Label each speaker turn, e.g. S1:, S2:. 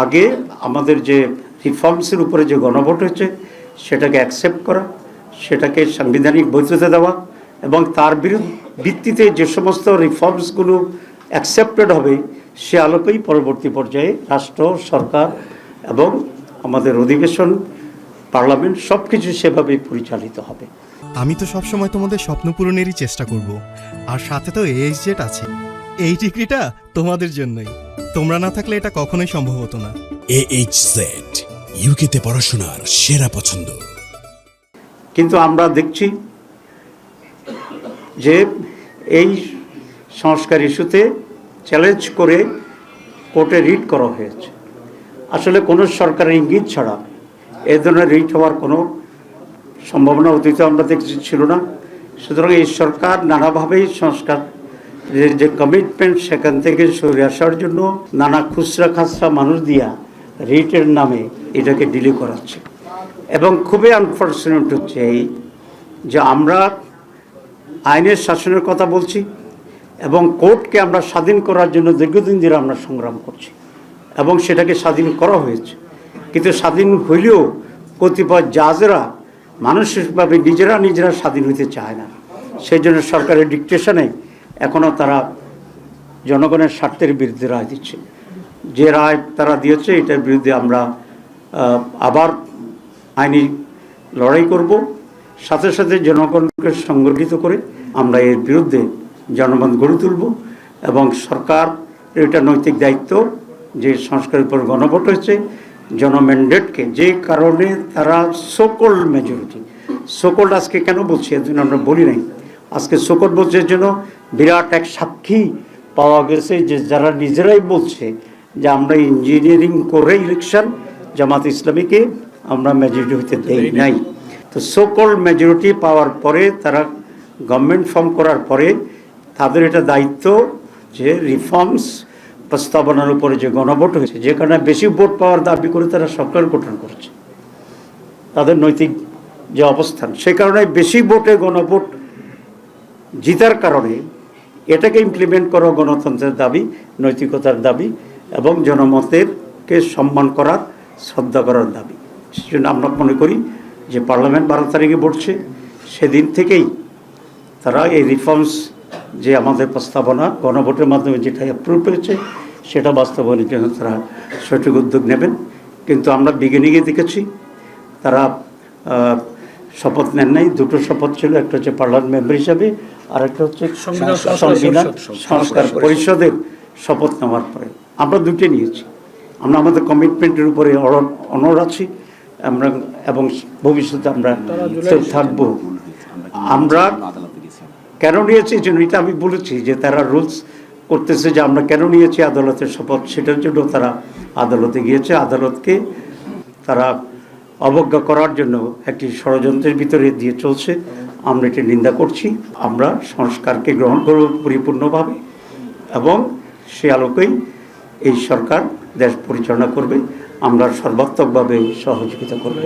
S1: আগে আমাদের যে রিফর্মসের উপরে যে গণভোট হয়েছে সেটাকে অ্যাকসেপ্ট করা, সেটাকে সাংবিধানিক বৈধতা দেওয়া এবং তার ভিত্তিতে যে সমস্ত রিফর্মসগুলো অ্যাকসেপ্টেড হবে সে আলোকেই পরবর্তী পর্যায়ে রাষ্ট্র, সরকার এবং আমাদের অধিবেশন, পার্লামেন্ট সব কিছু সেভাবেই পরিচালিত হবে।
S2: আমি তো সবসময় তোমাদের স্বপ্ন পূরণেরই চেষ্টা করব, আর সাথে তো AHZ আছে। এই ডিগ্রিটা তোমাদের জন্যই, তোমরা না থাকলে এটা কখনোই সম্ভব হতো না।
S3: AHZ ইউকেতে পড়াশোনার সেরা পছন্দ।
S1: কিন্তু আমরা দেখছি যে এই সংস্কার ইস্যুতে চ্যালেঞ্জ করে কোর্টে রিট করা হয়েছে। আসলে কোনো সরকারের ইঙ্গিত ছাড়া এ ধরনের রিট হওয়ার কোনো সম্ভাবনা অতীতে আমরা দেখছি ছিল না। সুতরাং এই সরকার নানাভাবেই সংস্কার যে কমিটমেন্ট সেখান থেকে সরে আসার জন্য নানা খুচরা খাচরা মানুষ দিয়া রিটের নামে এটাকে ডিলে করাচ্ছে। এবং খুবই আনফর্চুনেট হচ্ছে এই যে আমরা আইনের শাসনের কথা বলছি এবং কোর্টকে আমরা স্বাধীন করার জন্য দীর্ঘদিন ধরে আমরা সংগ্রাম করছি এবং সেটাকে স্বাধীন করা হয়েছে। কিন্তু স্বাধীন হইলেও কতিপয় জাজেরা মানসিকভাবে নিজেরা স্বাধীন হইতে চায় না। সেই জন্য সরকারের ডিকটেশনে এখনও তারা জনগণের স্বার্থের বিরুদ্ধে রায় দিচ্ছে। যে রায় তারা দিয়েছে এটার বিরুদ্ধে আমরা আবার আইনি লড়াই করব, সাথে সাথে জনগণকে সংগঠিত করে আমরা এর বিরুদ্ধে জনমত গড়ে তুলব এবং সরকার এটা নৈতিক দায়িত্ব যে সংস্কারের উপর গণভোট হয়েছে জনম্যান্ডেটকে, যে কারণে তারা সোকল্ড মেজরিটি, সোকল্ড আজকে কেন বলছি এর জন্য আমরা বলি নাই, আজকে সোকল্ড বলছে এর জন্য বিরাট এক সাক্ষী পাওয়া গেছে যে যারা নিজেরাই বলছে যে আমরা ইঞ্জিনিয়ারিং করে ইলেকশন জামাত ইসলামীকে আমরা মেজরিটি হইতে দেই নাই। তো সোকল্ড মেজরিটি পাওয়ার পরে তারা গভর্নমেন্ট ফর্ম করার পরে তাদের এটা দায়িত্ব যে রিফর্মস প্রস্তাবনার উপরে যে গণভোট হয়েছে, যেখানে বেশি ভোট পাওয়ার দাবি করে তারা সরকার গঠন করেছে, তাদের নৈতিক যে অবস্থান সে কারণে বেশি ভোটে গণভোট জিতার কারণে এটাকে ইমপ্লিমেন্ট করা গণতন্ত্রের দাবি, নৈতিকতার দাবি এবং জনমতেরকে সম্মান করার, শ্রদ্ধা করার দাবি। সেজন্য আমরা মনে করি যে পার্লামেন্ট 12 তারিখে বসছে, সেদিন থেকেই তারা এই রিফর্মস যে আমাদের প্রস্তাবনা গণভোটের মাধ্যমে যেটা অ্যাপ্রুভ হয়েছে সেটা বাস্তবায়নের জন্য তারা সঠিক উদ্যোগ নেবেন। কিন্তু আমরা বিগিনিংয়ে দেখেছি তারা শপথ নেন নাই। দুটো শপথ ছিল, একটা হচ্ছে পার্লামেন্ট মেম্বার হিসাবে আর একটা হচ্ছে সংবিধান সংস্কার পরিষদের শপথ নেওয়ার পরে। আমরা দুটো নিয়েছি, আমরা আমাদের কমিটমেন্টের উপরে অনড় আছি আমরা এবং ভবিষ্যতে আমরা থাকবো। আমরা কেন নিয়েছি এই জন্য এটা আমি বলেছি যে তারা রুলস করতেছে যে আমরা কেন নিয়েছি আদালতের শপথ, সেটার জন্য তারা আদালতে গিয়েছে। আদালতকে তারা অবজ্ঞা করার জন্য একটি ষড়যন্ত্রের ভিতরে দিয়ে চলছে। আমরা এটি নিন্দা করছি। আমরা সংস্কারকে গ্রহণ করব পরিপূর্ণভাবে এবং সে আলোকেই এই সরকার দেশ পরিচালনা করবে। আমরা সর্বাত্মকভাবে সহযোগিতা করব।